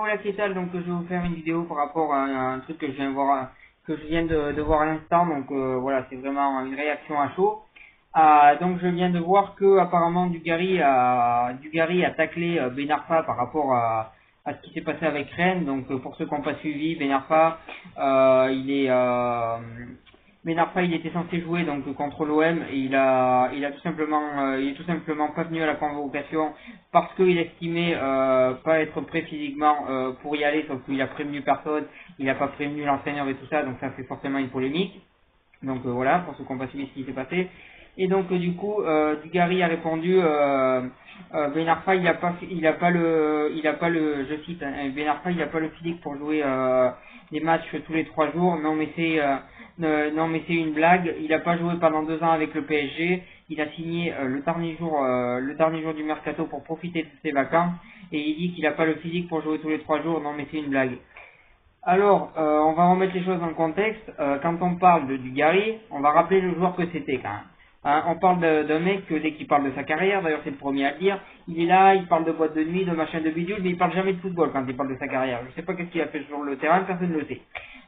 voilà Kétal, donc je vais vous faire une vidéo par rapport à un truc que je viens de voir, de voir à l'instant, donc voilà, c'est vraiment une réaction à chaud. Donc je viens de voir que apparemment Dugarry a taclé Ben Arfa par rapport à ce qui s'est passé avec Rennes. Donc pour ceux qui n'ont pas suivi, Ben Arfa, Ben Arfa, il était censé jouer donc contre l'OM et il est tout simplement pas venu à la convocation parce qu'il estimait pas être prêt physiquement pour y aller, sauf qu'il a prévenu personne, il n'a pas prévenu l'entraîneur et tout ça, donc ça fait forcément une polémique. Donc voilà, pour ceux qui n'ont pas suivi ce qui s'est passé. Et donc du coup, Dugarry a répondu, Ben Arfa, je cite, hein, Ben Arfa, il a pas le physique pour jouer des matchs tous les 3 jours. Non mais c'est une blague. Il a pas joué pendant 2 ans avec le PSG. Il a signé le dernier jour du mercato pour profiter de ses vacances. Et il dit qu'il a pas le physique pour jouer tous les 3 jours. Non mais c'est une blague. Alors, on va remettre les choses dans le contexte. Quand on parle de Dugarry, on va rappeler le joueur que c'était quand même. Hein, on parle d'un mec que dès qu'il parle de sa carrière, d'ailleurs c'est le premier à le dire, il est là, il parle de boîte de nuit, de machin de bidule, mais il parle jamais de football quand il parle de sa carrière. Je sais pas qu'est-ce qu'il a fait sur le terrain, personne ne le sait.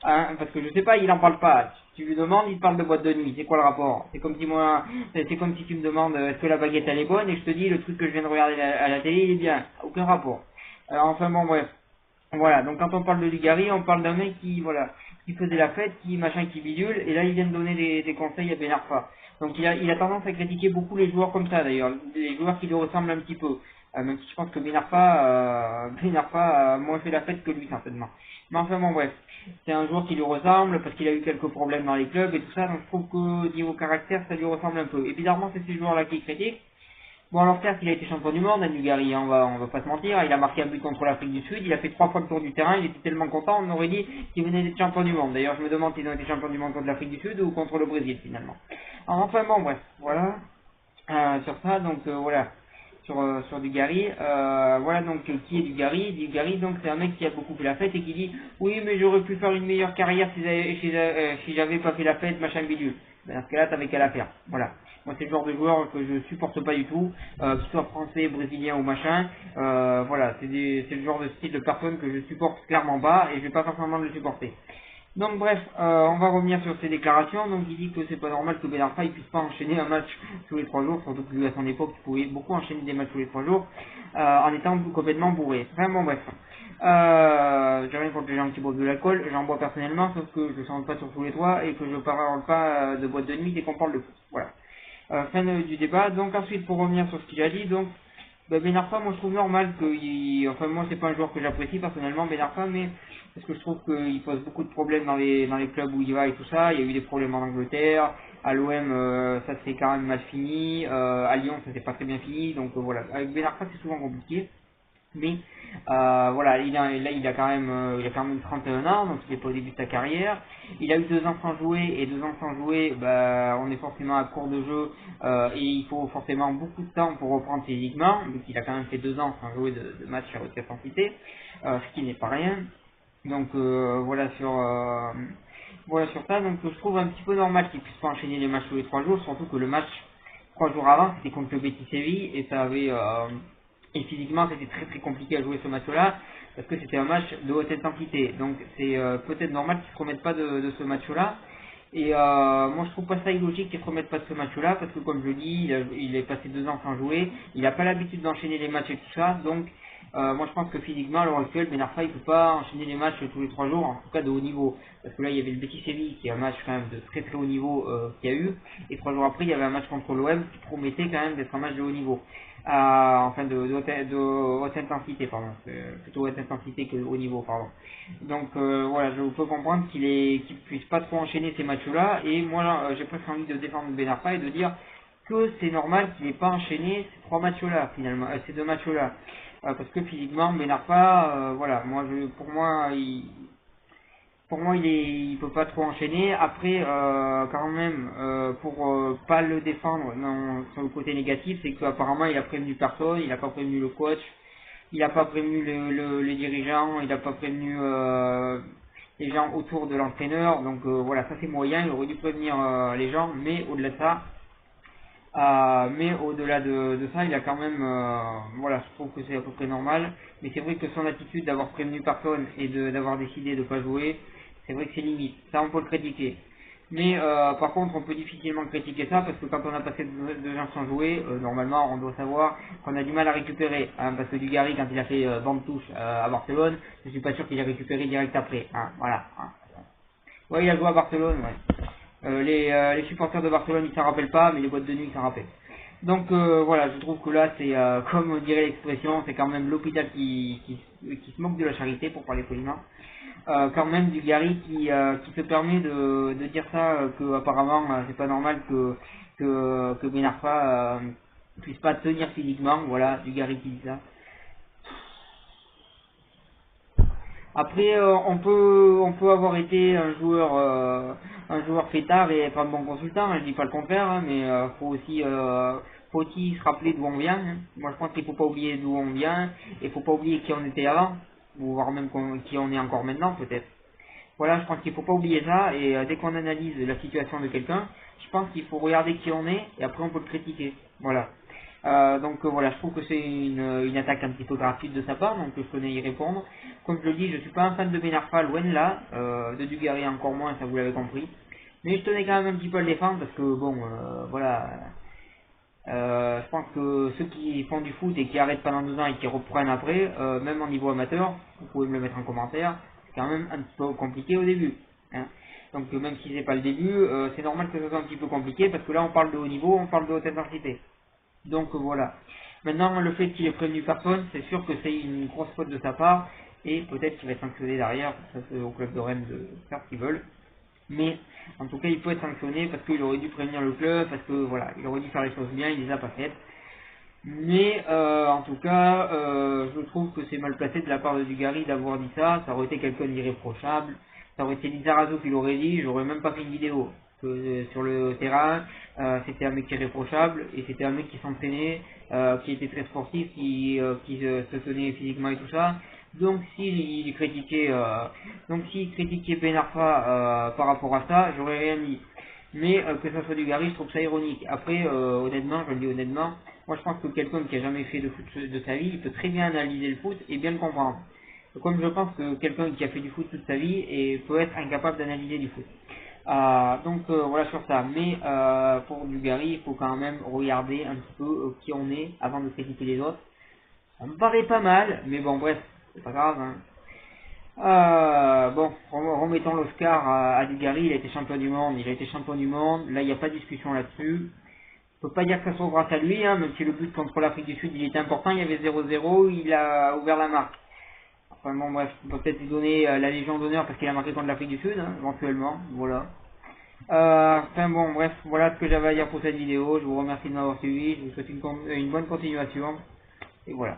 Hein, parce que je sais pas, il en parle pas. Si tu lui demandes, il parle de boîte de nuit. C'est quoi le rapport? C'est comme si tu me demandes est-ce que la baguette elle est bonne et je te dis le truc que je viens de regarder à la télé il est bien. Aucun rapport. Enfin bon bref. Voilà, donc quand on parle de Dugarry, on parle d'un mec qui faisait la fête, qui machin, qui bidule, et là il vient de donner des conseils à Ben Arfa. Donc il a tendance à critiquer beaucoup les joueurs comme ça d'ailleurs, les joueurs qui lui ressemblent un petit peu. Même si je pense que Ben Arfa a moins fait la fête que lui certainement. Mais enfin bon bref, c'est un joueur qui lui ressemble parce qu'il a eu quelques problèmes dans les clubs et tout ça, donc je trouve que niveau caractère ça lui ressemble un peu. Et bizarrement c'est ces joueurs-là qui critiquent. Bon alors certes il a été champion du monde, Dugarry, hein, on va pas se mentir, il a marqué un but contre l'Afrique du Sud, il a fait 3 fois le tour du terrain, il était tellement content, on aurait dit qu'il venait d'être champion du monde. D'ailleurs je me demande s'ils ont été champions du monde contre l'Afrique du Sud ou contre le Brésil finalement. Alors, enfin bon bref, voilà, sur ça, donc voilà, sur Dugarry, voilà donc qui est Dugarry. Dugarry donc c'est un mec qui a beaucoup fait la fête et qui dit oui mais j'aurais pu faire une meilleure carrière si j'avais pas fait la fête, machin bidule. Ben, dans ce cas-là t'avais qu'à la faire, voilà. Moi c'est le genre de joueur que je supporte pas du tout, qu'il soit français, brésilien ou machin, voilà, c'est le genre de style de personne que je supporte clairement pas et je vais pas forcément le supporter. Donc bref, on va revenir sur ses déclarations. Donc il dit que c'est pas normal que Ben Arfa il puisse pas enchaîner un match tous les 3 jours, surtout que lui à son époque il pouvait beaucoup enchaîner des matchs tous les 3 jours en étant complètement bourré. Vraiment bref. J'ai rien contre les gens qui boivent de l'alcool, j'en bois personnellement, sauf que je sens pas sur tous les toits et que je parle pas de boîte de nuit dès qu'on parle de foot. Voilà. Fin du débat. Donc ensuite pour revenir sur ce qu'il a dit, donc Ben Arfa, moi je trouve normal enfin moi c'est pas un joueur que j'apprécie personnellement Ben Arfa, mais parce que je trouve qu'il pose beaucoup de problèmes dans les clubs où il va et tout ça. Il y a eu des problèmes en Angleterre, à l'OM ça s'est quand même mal fini, à Lyon ça s'est pas très bien fini, donc voilà. Avec Ben Arfa c'est souvent compliqué. Mais voilà, il a quand même 31 ans, donc il est pas au début de sa carrière. Il a eu 2 ans sans jouer, et 2 ans sans jouer, bah, on est forcément à court de jeu, et il faut forcément beaucoup de temps pour reprendre physiquement. Donc il a quand même fait 2 ans sans jouer de match à haute intensité, ce qui n'est pas rien. Donc voilà sur ça. Donc je trouve un petit peu normal qu'il puisse pas enchaîner les matchs tous les 3 jours, surtout que le match 3 jours avant c'était contre le Betis Séville et ça avait et physiquement c'était très très compliqué à jouer ce match-là parce que c'était un match de haute intensité. Donc c'est peut-être normal qu'ils se remettent pas de ce match-là. Et moi je trouve pas ça illogique qu'ils se remettent pas de ce match-là parce que comme je le dis, il est passé 2 ans sans jouer, il n'a pas l'habitude d'enchaîner les matchs et tout ça, donc moi je pense que physiquement à l'heure actuelle Ben Arfa il peut pas enchaîner les matchs tous les 3 jours, en tout cas de haut niveau, parce que là il y avait le Betis Séville qui est un match quand même de très très haut niveau qu'il y a eu, et 3 jours après il y avait un match contre l'OM qui promettait quand même d'être un match de haut niveau, enfin de haute intensité pardon, plutôt haute intensité que haut niveau pardon. Donc voilà, je peux comprendre qu'il puisse pas trop enchaîner ces matchs là, et moi j'ai presque envie de défendre Ben Arfa et de dire que c'est normal qu'il n'ait pas enchaîné ces 3 matchs là finalement, ces 2 matchs là. Parce que physiquement Ben Arfa, voilà, pour moi il peut pas trop enchaîner. Après quand même pour pas le défendre sur le côté négatif, c'est qu'apparemment il a prévenu personne, il a pas prévenu le coach, il a pas prévenu les dirigeants, il a pas prévenu les gens autour de l'entraîneur, donc voilà, ça c'est moyen, il aurait dû prévenir les gens, mais au-delà de ça Mais au-delà de ça, il a quand même, voilà, je trouve que c'est à peu près normal. Mais c'est vrai que son attitude d'avoir prévenu personne et d'avoir décidé de pas jouer, c'est vrai que c'est limite. Ça, on peut le critiquer. Mais par contre, on peut difficilement critiquer ça parce que quand on a passé 2 ans sans jouer, normalement, on doit savoir qu'on a du mal à récupérer. Hein, parce que Dugarry, quand il a fait bande touche à Barcelone, je suis pas sûr qu'il ait récupéré direct après. Hein, voilà. Hein. Ouais, il a joué à Barcelone, ouais. Les supporters de Barcelone, ils s'en rappellent pas, mais les boîtes de nuit, ils s'en rappellent. Donc voilà, je trouve que là, c'est comme dirait l'expression, c'est quand même l'hôpital qui se moque de la charité, pour parler poliment. Quand même Dugarry qui se permet de dire ça, que apparemment c'est pas normal que Ben Arfa puisse pas tenir physiquement, voilà, Dugarry qui dit ça. Après, on peut avoir été un joueur fêtard et être un bon consultant, hein, je dis pas le contraire, hein, mais faut aussi se rappeler d'où on vient. Hein. Moi, je pense qu'il faut pas oublier d'où on vient, et faut pas oublier qui on était avant, ou voire même qui on est encore maintenant, peut-être. Voilà, je pense qu'il faut pas oublier ça, et dès qu'on analyse la situation de quelqu'un, je pense qu'il faut regarder qui on est, et après on peut le critiquer. Voilà. Donc voilà, je trouve que c'est une attaque un petit peu gratuite de sa part, donc je connais y répondre. Comme je le dis, je suis pas un fan de Ben Arfa, loin de là, de Dugarry encore moins, ça vous l'avez compris. Mais je tenais quand même un petit peu à le défendre, parce que bon, voilà, je pense que ceux qui font du foot et qui arrêtent pendant 2 ans et qui reprennent après, même en niveau amateur, vous pouvez me le mettre en commentaire, c'est quand même un petit peu compliqué au début. Hein. Donc même si c'est pas le début, c'est normal que ce soit un petit peu compliqué, parce que là on parle de haut niveau, on parle de haute intensité. Donc voilà. Maintenant, le fait qu'il ait prévenu personne, c'est sûr que c'est une grosse faute de sa part, et peut-être qu'il va être sanctionné derrière, ça c'est au club de Rennes de faire ce qu'ils veulent. Mais en tout cas, il peut être sanctionné parce qu'il aurait dû prévenir le club, parce que voilà, il aurait dû faire les choses bien, il les a pas faites. Mais en tout cas, je trouve que c'est mal placé de la part de Dugarry d'avoir dit ça. Ça aurait été quelqu'un d'irréprochable. Ça aurait été Lizarazo qui l'aurait dit. J'aurais même pas fait une vidéo. Que, sur le terrain, c'était un mec irréprochable et c'était un mec qui s'entraînait, qui était très sportif, qui se tenait physiquement et tout ça. Donc s'il critiquait, Ben Arfa par rapport à ça, j'aurais rien dit. Mais que ça soit du Dugarry, je trouve ça ironique. Après, honnêtement, je le dis honnêtement, moi je pense que quelqu'un qui a jamais fait de foot de sa vie, il peut très bien analyser le foot et bien le comprendre. Comme je pense que quelqu'un qui a fait du foot toute sa vie et peut être incapable d'analyser du foot. Donc voilà sur ça. Mais pour Dugarry, il faut quand même regarder un petit peu qui on est avant de critiquer les autres. Ça me paraît pas mal, mais bon bref, c'est pas grave. Hein. Bon, remettons l'Oscar à Dugarry, il a été champion du monde, là il n'y a pas de discussion là-dessus. On peut pas dire que ça soit grâce à lui, hein, même si le but contre l'Afrique du Sud il était important, il y avait 0-0, il a ouvert la marque. Enfin bon bref, on peut peut-être lui donner la Légion d'honneur parce qu'il a marqué contre l'Afrique du Sud, hein, éventuellement, voilà. Enfin bon bref, voilà ce que j'avais à dire pour cette vidéo, je vous remercie de m'avoir suivi, je vous souhaite une bonne continuation, et voilà.